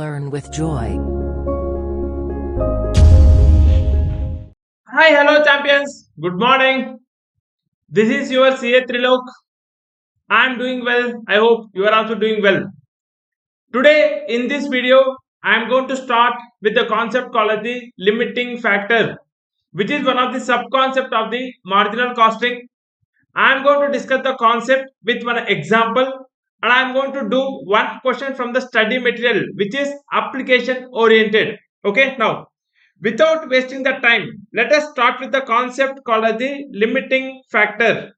learn with joy. Hi, hello champions. Good morning. This is your CA Trilok. I am doing well. I hope you are also doing well. Today in this video, I am going to start with the concept called the limiting factor, which is one of the sub-concept of the marginal costing. I am going to discuss the concept with one example, and I am going to do one question from the study material, which is application oriented. Okay, now without wasting the time, let us start with the concept called as the limiting factor.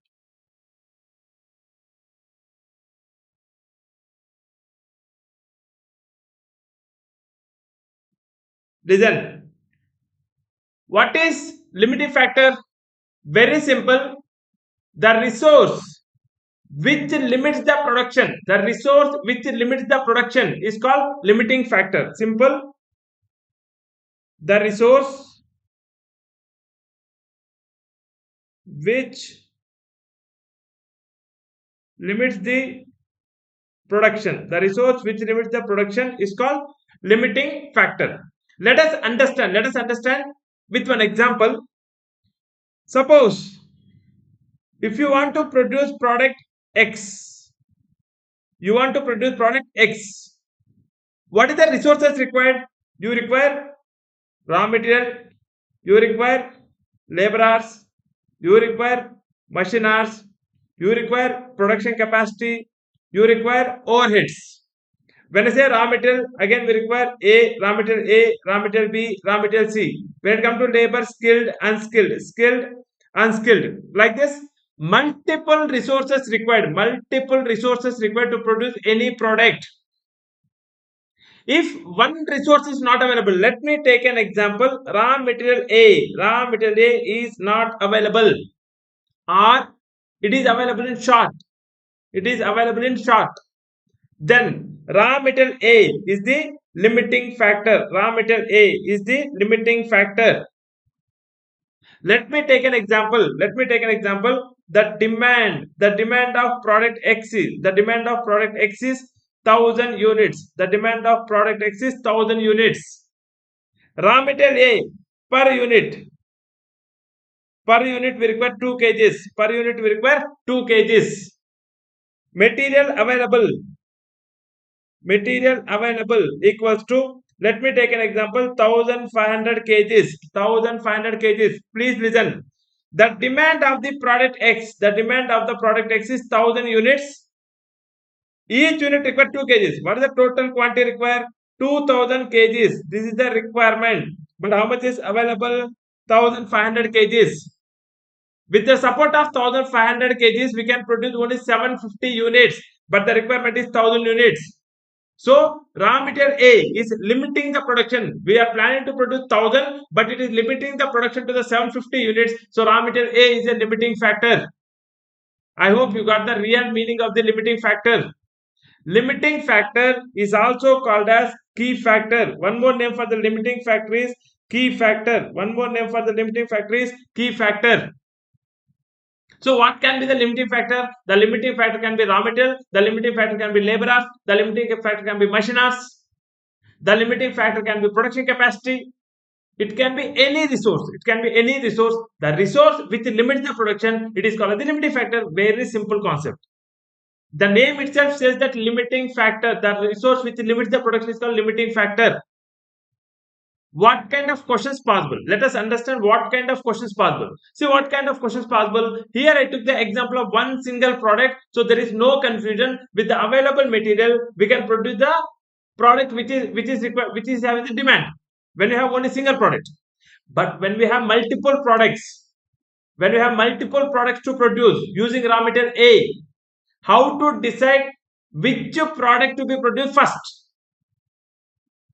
Listen, what is limiting factor? Very simple. The resource which limits the production, the resource which limits the production is called limiting factor. Simple. The resource which limits the production, the resource which limits the production is called limiting factor. Let us understand with one example. Suppose if you want to produce product X, what is the resources required? You require raw material, you require laborers, you require machineries, you require production capacity, you require overheads. When I say raw material, again we require raw material B, raw material C. When it comes to labor, skilled, unskilled. Like this, multiple resources required to produce any product. If one resource is not available, let me take an example. Raw material A is not available, or it is available in short. Then raw material A is the limiting factor. Let me take an example. The demand of product X is 1000 units. Raw material A, per unit we require 2 kgs. Material available equals to, let me take an example, 1500 kgs. Please listen. The demand of the product X is 1000 units. Each unit requires 2 kgs. What is the total quantity required? 2000 kgs. This is the requirement. But how much is available? 1500 kgs. With the support of 1500 kgs, we can produce only 750 units. But the requirement is 1000 units. So raw material A is limiting the production. We are planning to produce 1000, but it is limiting the production to the 750 units. So raw material A is a limiting factor. I hope you got the real meaning of the limiting factor. Limiting factor is also called as key factor. One more name for the limiting factor is key factor. So what can be the limiting factor? The limiting factor can be raw material, the limiting factor can be laborers, the limiting factor can be machineries, the limiting factor can be production capacity. It can be any resource. The resource which limits the production, it is called the limiting factor. Very simple concept. The name itself says that limiting factor. The resource which limits the production is called limiting factor. What kind of questions possible? Let us understand what kind of questions possible. See what kind of questions possible. Here I took the example of one single product, so there is no confusion. With the available material, we can produce the product which is having the demand. When you have only single product, but when we have multiple products, to produce using raw material A, how to decide which product to be produced first?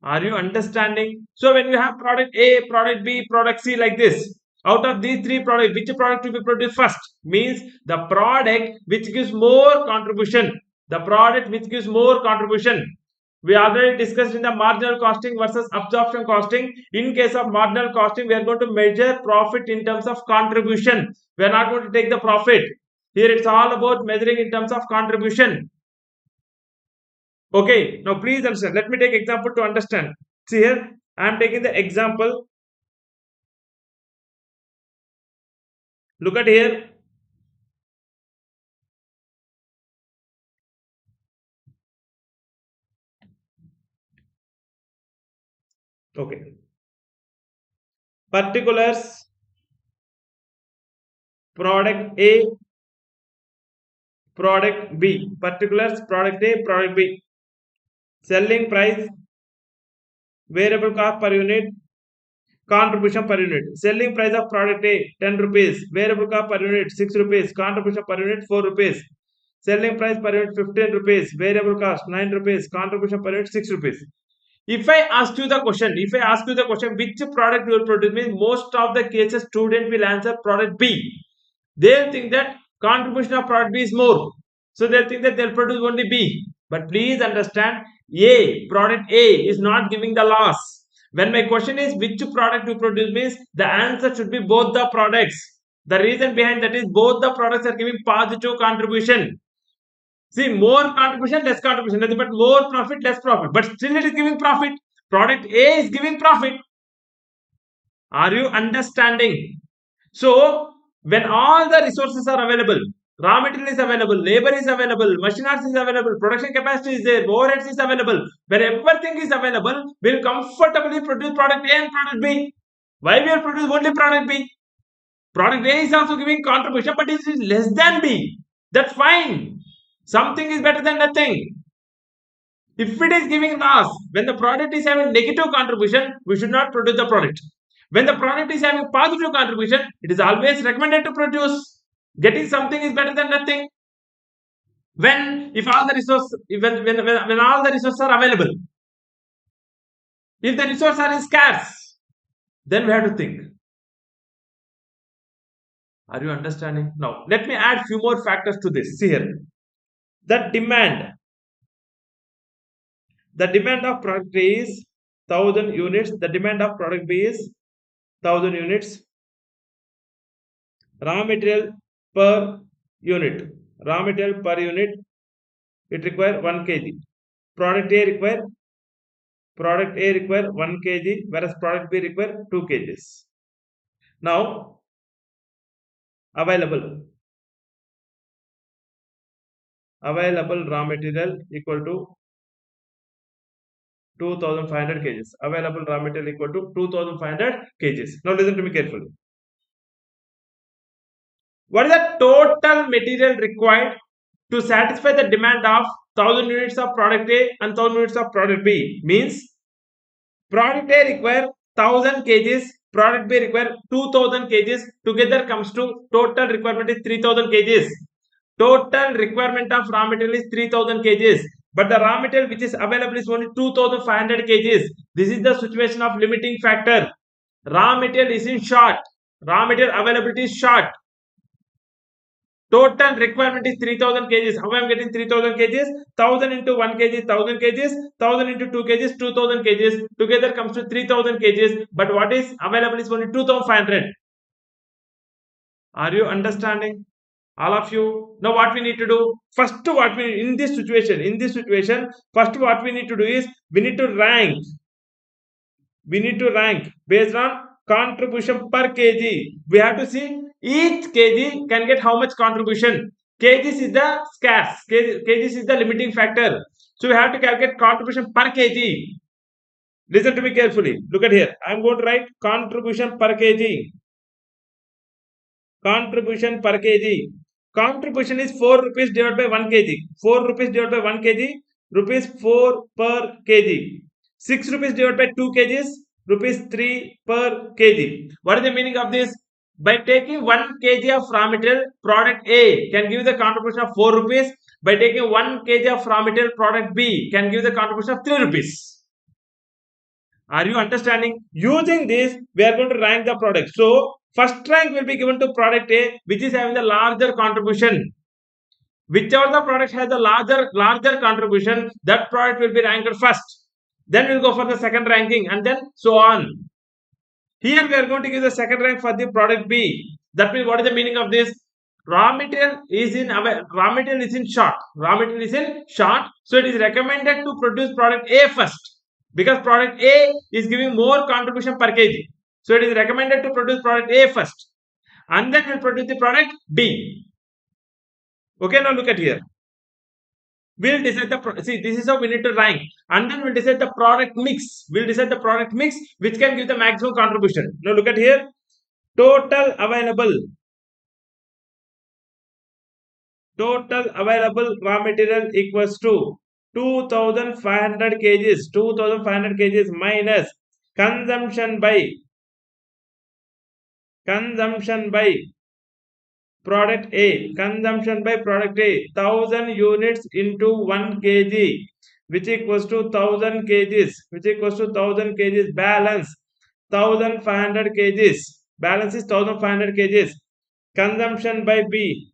Are you understanding? So when you have product A, product B, product C, like this, out of these three products, which product to be produced first? Means the product which gives more contribution. We already discussed in the marginal costing versus absorption costing. In case of marginal costing, we are going to measure profit in terms of contribution. We are not going to take the profit. Here it's all about measuring in terms of contribution. Okay, now please understand. Let me take example to understand. See here, I am taking the example. Look at here. Okay. Particulars, product A, product B. Particulars, product A, product B. Selling price, variable cost per unit, contribution per unit. Selling price of product A 10 rupees, variable cost per unit 6 rupees, contribution per unit 4 rupees. Selling price per unit 15 rupees, variable cost 9 rupees, contribution per unit 6 rupees. If I ask you the question, which product you will produce, means most of the cases student will answer product B. They'll think that contribution of product B is more. So they'll think that they'll produce only B. But please understand, product A is not giving the loss. When my question is which product you produce, means the answer should be both the products. The reason behind that is both the products are giving positive contribution. See, more contribution, less contribution, nothing but more profit, less profit. But still it is giving profit. Product A is giving profit. Are you understanding? So, when all the resources are available, raw material is available, labor is available, machinery is available, production capacity is there, overheads is available. When everything is available, we'll comfortably produce product A and product B. Why we will produce only product B? Product A is also giving contribution, but it is less than B. That's fine. Something is better than nothing. If it is giving loss, when the product is having negative contribution, we should not produce the product. When the product is having positive contribution, it is always recommended to produce. Getting something is better than nothing. When if all the resources when all the resources are available, if the resources are scarce, then we have to think. Are you understanding? Now let me add few more factors to this. See here. The demand. The demand of product A is 1000 units. The demand of product B is 1000 units. Raw material per unit. Raw material per unit, it require 1 kg. Product A require 1 kg, whereas product B require 2 kgs. Now available raw material equal to 2500 kgs. Available raw material equal to 2500 kgs. Now listen to me carefully. What is the total material required to satisfy the demand of 1000 units of product A and 1000 units of product B? Means product A require 1000 kgs, product B require 2000 kgs. Together comes to total requirement is 3000 kgs. Total requirement of raw material is 3000 kgs. But the raw material which is available is only 2500 kgs. This is the situation of limiting factor. Raw material is in short. Raw material availability is short. Total requirement is 3000 kgs. How I am getting 3000 kgs? 1000 into 1 kg, 1000 kgs. 1000 into 2 kgs, 2000 kgs. Together comes to 3000 kgs. But what is available is only 2500. Are you understanding? All of you. Now what we need to do? First, what we in this situation, first what we need to do is we need to rank. We need to rank based on contribution per kg. We have to see each kg can get how much contribution. Kgs is the scarce. Kgs is the limiting factor. So we have to calculate contribution per kg. Listen to me carefully. Look at here. I am going to write contribution per kg. Contribution per kg. Contribution is 4 rupees divided by 1 kg. 4 rupees divided by 1 kg. Rupees 4 per kg. 6 rupees divided by 2 kgs. Rupees 3 per kg. What is the meaning of this? By taking 1 kg of raw material, product A can give the contribution of 4 rupees. By taking 1 kg of raw material, product B can give the contribution of 3 rupees. Are you understanding? Using this, we are going to rank the product. So, first rank will be given to product A, which is having the larger contribution. Whichever the product has the larger contribution, that product will be ranked first. Then we'll go for the second ranking and then so on. Here we are going to give the second rank for the product B. That means what is the meaning of this? raw material is in short. Raw material is in short. So it is recommended to produce product A first, because product A is giving more contribution per kg. So it is recommended to produce product A first, and then we'll produce the product B. Okay, now look at here. We'll decide see, this is how we need to rank, and then we'll decide the product mix. We'll decide the product mix which can give the maximum contribution. Now look at here. Total available raw material equals to 2500 kgs minus consumption by product A, 1000 units into 1 kg, which equals to 1000 kgs, balance 1500 kgs, balance is 1500 kgs. Consumption by B,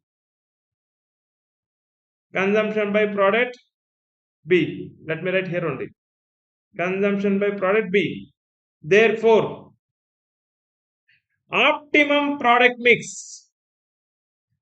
consumption by product B. Let me write here only. Consumption by product B. Therefore, optimum product mix.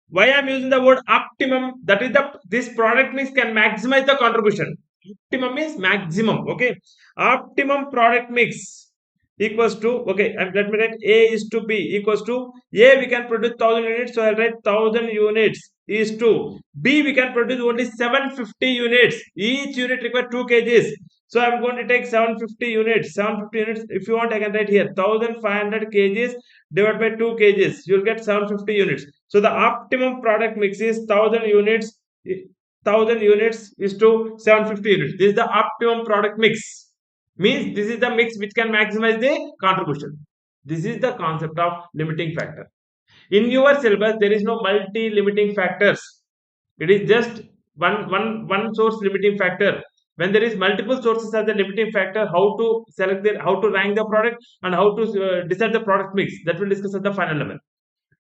Why I am using the word optimum? That is this product mix can maximize the contribution. Optimum is maximum. Okay. Optimum product mix equals to, okay, and let me write A is to B equals to A we can produce 1000 units, so I'll write 1000 units is to B we can produce only 750 units. Each unit requires 2 kgs. So I'm going to take 750 units. 750 units. If you want, I can write here 1500 kgs divided by 2 kgs. You'll get 750 units. So the optimum product mix is 1000 units. 1000 units is to 750 units. This is the optimum product mix. Means this is the mix which can maximize the contribution. This is the concept of limiting factor. In your syllabus, there is no multi-limiting factors. It is just one source limiting factor. When there is multiple sources as the limiting factor, how to select how to rank the product, and how to decide the product mix, that will discuss at the final level.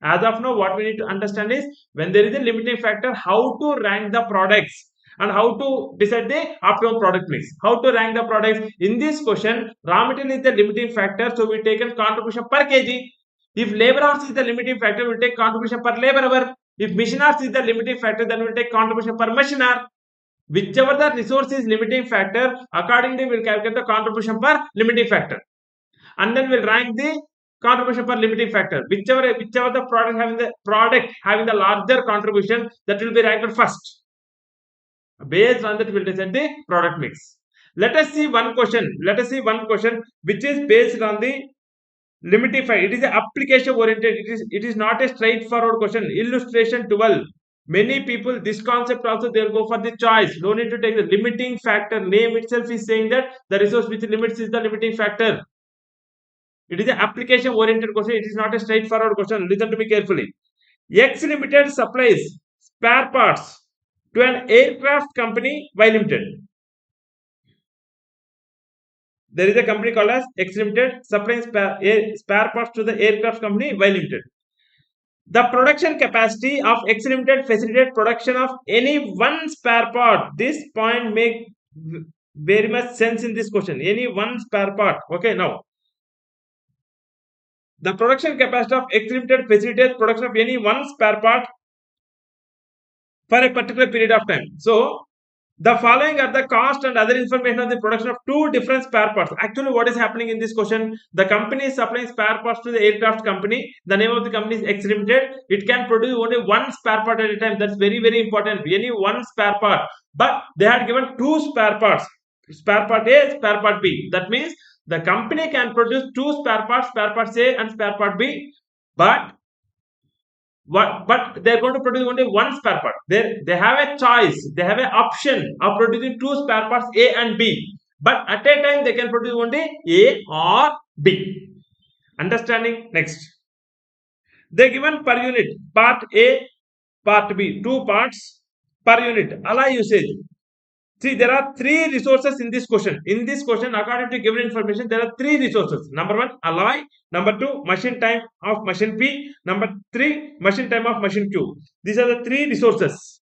As of now, what we need to understand is, when there is a limiting factor, how to rank the products and how to decide the optimum product mix. How to rank the products? In this question, raw material is the limiting factor, so we take a contribution per kg. If labor hours is the limiting factor, we take contribution per labor hour. If machine hours is the limiting factor, then we take contribution per machine hour. Whichever the resource is limiting factor, accordingly we'll calculate the contribution per limiting factor, and then we'll rank the contribution per limiting factor. Whichever the product having the larger contribution, that will be ranked first. Based on that, we'll decide the product mix. Let us see one question which is based on the limiting factor. It is application oriented. It is not a straightforward question. Illustration 12. Many people, this concept also, they'll go for the choice. No need to take the limiting factor. Name itself is saying that the resource which limits is the limiting factor. It is an application oriented question. It is not a straightforward question. Listen to me carefully. X Limited supplies spare parts to an aircraft company Y Limited. There is a company called as X Limited supplying spare parts to the aircraft company Y Limited. The production capacity of X Limited facilitates production of any one spare part. This point makes very much sense in this question. Any one spare part. Okay, now. The production capacity of X Limited facilitates production of any one spare part for a particular period of time. So, the following are the cost and other information of the production of two different spare parts. Actually, what is happening in this question? The company is supplying spare parts to the aircraft company. The name of the company is X Limited. It can produce only one spare part at a time. That's very, very important. Any one spare part. But they had given two spare parts. Spare part A, spare part B. That means the company can produce two spare parts A and spare part B. But they're going to produce only one spare part. They have a choice, they have an option of producing two spare parts A and B, but at a time they can produce only A or B. Understanding? Next, they given per unit, part A, part B, two parts per unit. Alloy usage. See, there are three resources in this question. In this question, according to given information, there are three resources. Number one, alloy. Number two, machine time of machine P. Number three, machine time of machine Q. These are the three resources.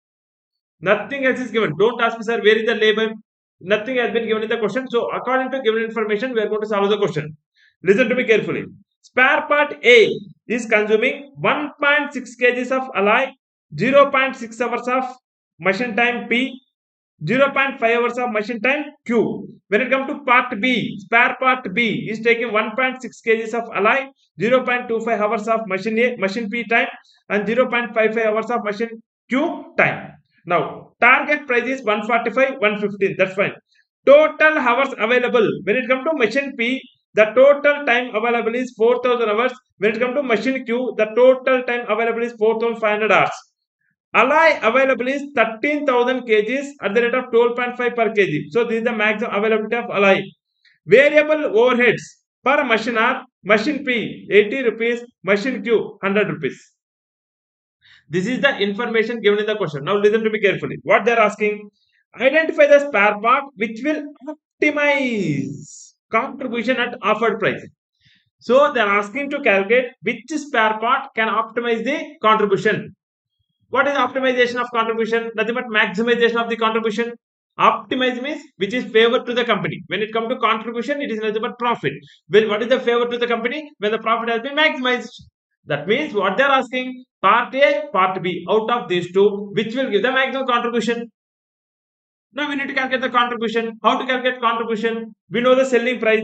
Nothing else is given. Don't ask me, sir, where is the labor? Nothing has been given in the question. So, according to given information, we are going to solve the question. Listen to me carefully. Spare part A is consuming 1.6 kgs of alloy 0.6 hours of machine time P, 0.5 hours of machine time Q. When it comes to part B, spare part B is taking 1.6 kgs of alloy, 0.25 hours of machine A, machine P time, and 0.55 hours of machine Q time. Now, target price is 145, 115. That's fine. Total hours available. When it comes to machine P, the total time available is 4,000 hours. When it comes to machine Q, the total time available is 4,500 hours. Alloy available is 13,000 kgs at the rate of 12.5 per kg. So this is the maximum availability of alloy. Variable overheads per machine are machine P 80 rupees, machine Q 100 rupees. This is the information given in the question. Now listen to me carefully. What they are asking: identify the spare part which will optimize contribution at offered price. So they are asking to calculate which spare part can optimize the contribution. What is optimization of contribution? Nothing but maximization of the contribution. Optimize means which is favor to the company. When it comes to contribution, it is nothing but profit. Well, what is the favor to the company? When the profit has been maximized. That means what they are asking, part A, part B, out of these two, which will give the maximum contribution. Now we need to calculate the contribution. How to calculate contribution? We know the selling price.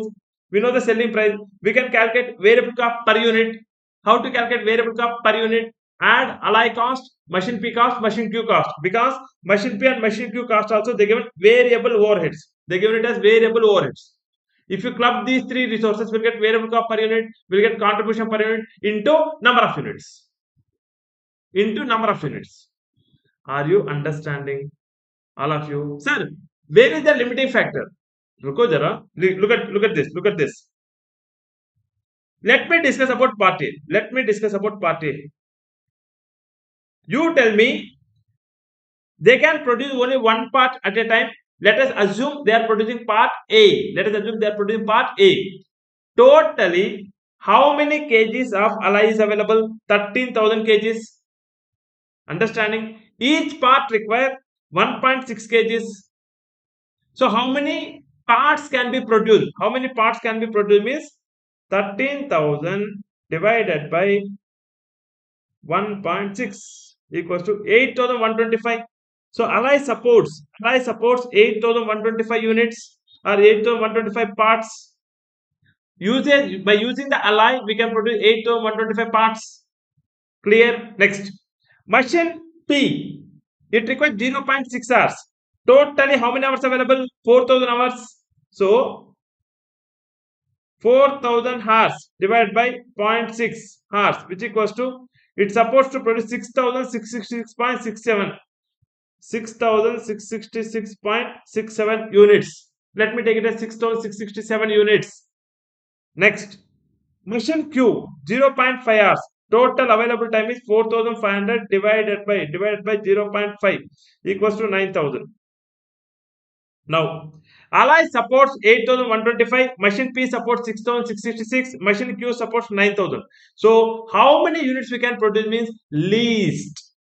We know the selling price. We can calculate variable cost per unit. How to calculate variable cost per unit? Add alloy cost, machine P cost, machine Q cost. Because machine P and machine Q cost also they given variable overheads. They given it as variable overheads. If you club these three resources, we'll get variable cost per unit, we'll get contribution per unit into number of units. Into number of units. Are you understanding? All of you, sir, where is the limiting factor? Ruko jara. Look at this. Let me discuss about part A. Let me discuss about part A. You tell me they can produce only one part at a time. Let us assume they are producing part A. Let us assume they are producing part A. Totally, how many kgs of alloy is available? 13,000 kgs. Understanding? Each part require 1.6 kgs. So how many parts can be produced? How many parts can be produced means 13,000 divided by 1.6 equals to 8,125. So alloy supports 8,125 units or 8,125 parts. By using the alloy, we can produce 8,125 parts. Clear? Next, machine P, it requires 0.6 hours. Totally, how many hours available? 4,000 hours. So 4,000 hours divided by 0.6 hours, which equals to, it's supposed to produce 6,666.67. 6,666.67 units. Let me take it as 6,667 units. Next, machine Q 0.5 hours. Total available time is 4,500 divided by 0.5 equals to 9,000. Now, alloy supports 8,125, machine P supports 6,666, machine Q supports 9,000. So, how many units we can produce means least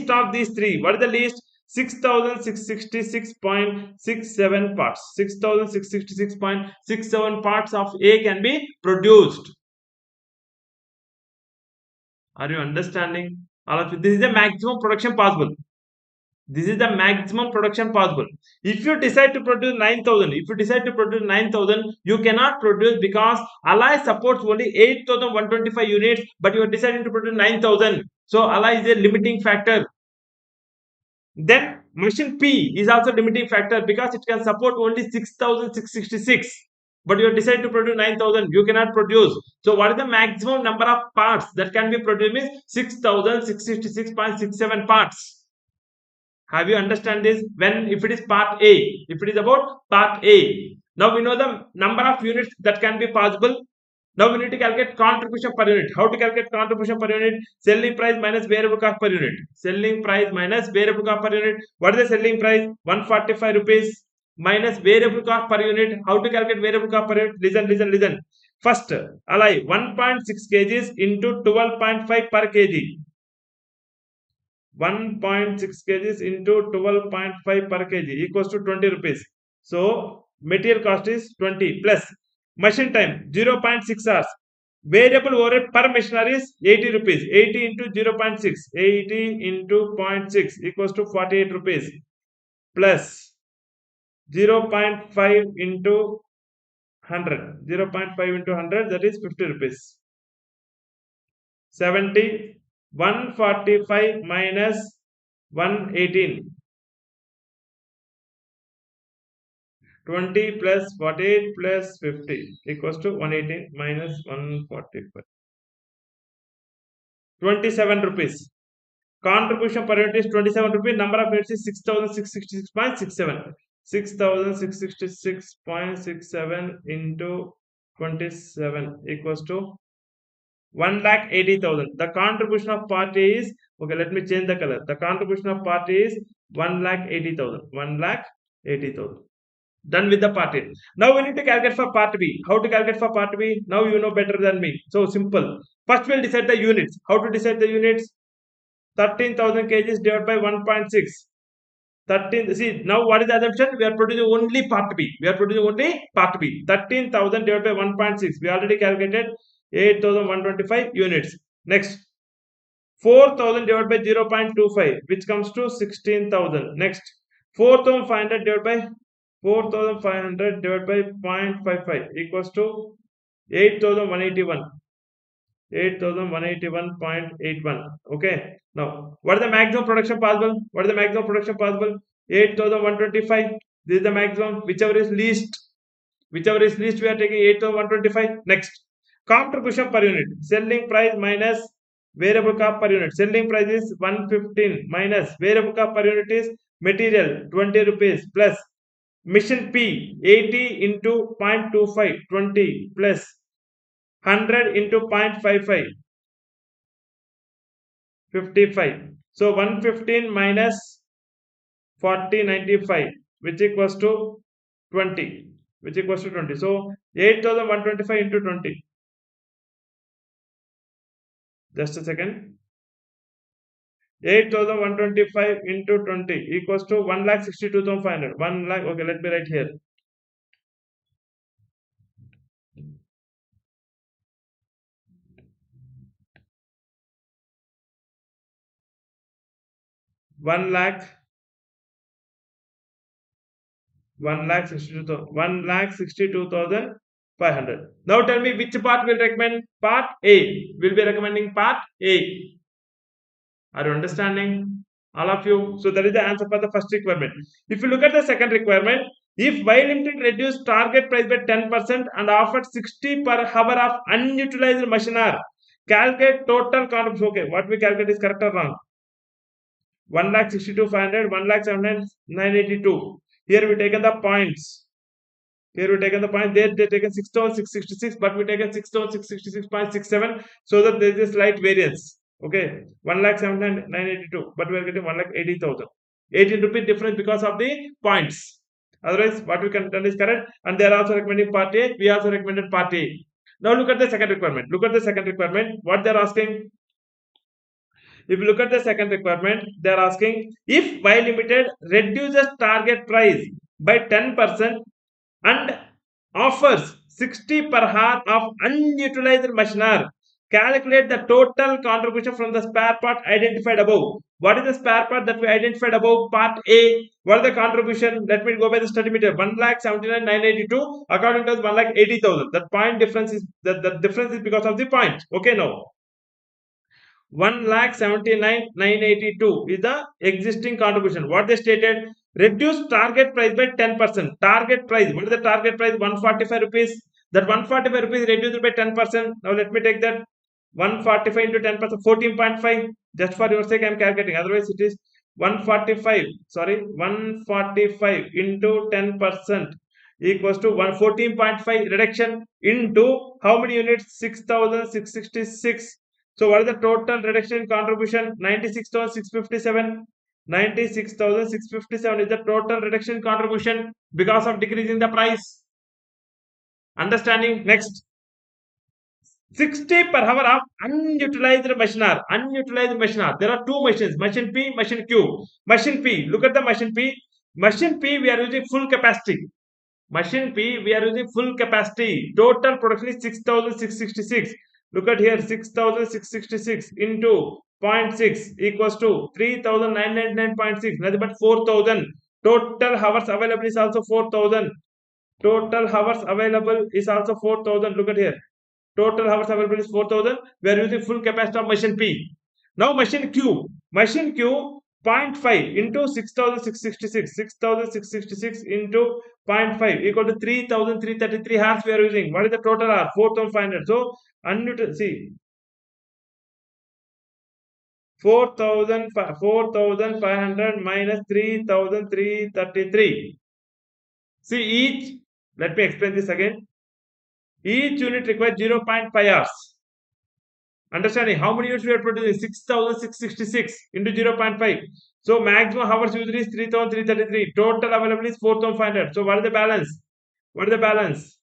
of these three. What is the least? 6,666.67 parts. 6,666.67 parts of A can be produced. Are you understanding? All of you. This is the maximum production possible. This is the maximum production possible. If you decide to produce 9,000, you cannot produce because alloy supports only 8,125 units, but you are deciding to produce 9,000. So alloy is a limiting factor. Then machine P is also limiting factor because it can support only 6,666. But you decide to produce 9,000, you cannot produce. So what is the maximum number of parts that can be produced? Means 6,666.67 parts. Have you understand this? When if it is part A, if it is about part A. Now we know the number of units that can be possible. Now we need to calculate contribution per unit. How to calculate contribution per unit? Selling price minus variable cost per unit. Selling price minus variable cost per unit. What is the selling price? 145 rupees minus variable cost per unit. How to calculate variable cost per unit? Listen. First, alloy 1.6 kgs into 12.5 per kg. 1.6 kgs into 12.5 per kg equals to 20 rupees. So material cost is 20 plus machine time 0.6 hours. Variable overhead per machinery is 80 rupees. 80 into 0.6. 80 into 0.6 equals to 48 rupees. Plus 0.5 into 100. 0.5 into 100, that is 50 rupees. 70. 145 minus 118. 20 plus 48 plus 50 equals to 118 minus 145. 27 rupees. Contribution per unit is 27 rupees. Number of units is 6,666.67. 6,666.67 into 27 equals to 1,80,000. The contribution of party is, okay, let me change the color. The contribution of party is 1,80,000. 1,80,000. Done with the part A. Now we need to calculate for part B. How to calculate for part B? Now you know better than me. So simple. First we'll decide the units. How to decide the units? 13,000 kgs divided by 1.6. 13. See, now what is the assumption? We are producing only part B. We are producing only part B. 13,000 divided by 1.6. We already calculated 8,125 units. Next, 4,000 divided by 0.25, which comes to 16,000. Next, 4,500 divided by 4,500 divided by 0.55 equals to 8,181. 8,181.81. Okay. Now, what is the maximum production possible? What is the maximum production possible? 8,125. This is the maximum. Whichever is least, we are taking 8,125. Next, contribution per unit. Selling price minus variable cost per unit. Selling price is 115 minus variable cost per unit is material 20 rupees plus mission P 80 into 0.25 20 plus 100 into 0.55 55. So 115 minus 4095, which equals to 20, which equals to 20. So 8,125 into 20. Just a second. 8,125 into 20 equals to 1,62,500. 1 lakh. Okay, let me write here. 1,62,500. Now tell me which part will recommend. Part A. Will be recommending part A. Are you understanding? All of you. So that is the answer for the first requirement. If you look at the second requirement, if Y Limited reduced target price by 10% and offered 60 per hour of unutilized machine hour, calculate total contribution. Okay, what we calculate is correct or wrong? 1,62,500, 1,79,982. Here we taken the points. Here we taken the point. There they taken 6,666, but we taken 6,666.67, so that there is a slight variance. Okay, 1,79,982, but we are getting 1,80,000. 18 rupee difference because of the points. Otherwise, what we can done is correct, and they are also recommending part A. We also recommended part A. Now look at the second requirement. Look at the second requirement. What they are asking. If you look at the second requirement, they are asking if Y Limited reduces target price by 10% and offers 60 per hour of unutilized machine hour, calculate the total contribution from the spare part identified above. What is the spare part that we identified above? Part A. What is the contribution? Let me go by the study meter. 1,79,982. According to us, 1,80,000. That point difference is the difference is because of the point. Okay, now 1,79,982 is the existing contribution. What they stated, reduce target price by 10%. Target price, what is the target price? 145 rupees. That 145 rupees reduced by 10%. Now let me take that 145 into 10%, 14.5. Just for your sake, I am calculating. Otherwise, it is 145. Sorry, 145 into 10% equals to 14.5 reduction into how many units? 6,666. So what is the total reduction in contribution? 96,657. 96,657 is the total reduction in contribution because of decreasing the price. Understanding? Next. 60 per hour of unutilized machine hour. Unutilized machine hour. There are two machines, machine P, machine Q. Machine P, look at the machine P. Machine P, we are using full capacity. Machine P, we are using full capacity. Total production is 6,666. Look at here, 6,666 into zero point 0.6 equals to 3,999.6, nothing but 4,000. Total hours available is also 4,000. Total hours available is also 4,000. Look at here. Total hours available is 4,000. We are using full capacity of machine P. Now machine Q. Machine Q, zero point 0.5 into 6,666. 6,666 into 0. 0.5 equal to 3,333 hours we are using. What is the total hour? 4,500. So, see, 4,500 minus 3,333. See, let me explain this again. Each unit requires 0.5 hours. Understanding how many units we are producing? 6,666 into 0.5. So maximum hours used is 3,333. Total available is 4,500. So what is the balance? What is the balance?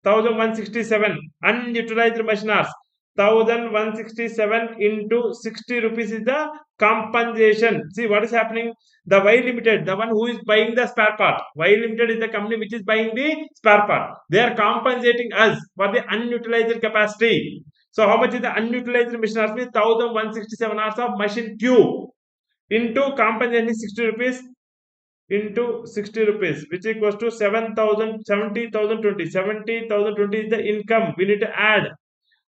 1,167 unutilized machine hours. 1,167 into 60 rupees is the compensation. See what is happening? The Y Limited, the one who is buying the spare part. Y Limited is the company which is buying the spare part. They are compensating us for the unutilized capacity. So how much is the unutilized machine hours? 1,167 hours of machine Q into compensation 60 rupees into 60 rupees, which equals to 7,000, 70,020. 70,020 is the income we need to add.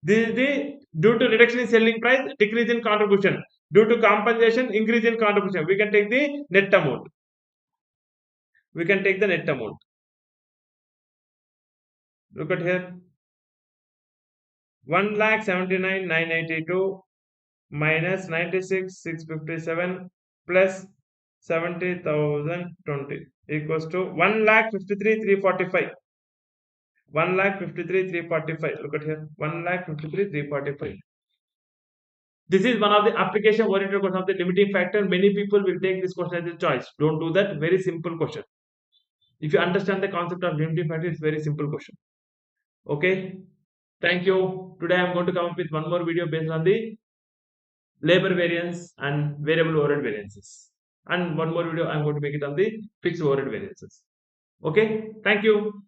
This is the due to reduction in selling price, decrease in contribution. Due to compensation, increase in contribution. We can take the net amount. We can take the net amount. Look at here. 1,79,982 minus 96,657 plus 70,020 equals to 1,53,345. 1,53,345. Look at here. 1,53,345. This is one of the application oriented question of the limiting factor. Many people will take this question as a choice. Don't do that. Very simple question. If you understand the concept of limiting factor, it's very simple question. Okay. Thank you. Today I am going to come up with one more video based on the labor variance and variable overhead variances. And one more video I am going to make it on the fixed overhead variances. Okay. Thank you.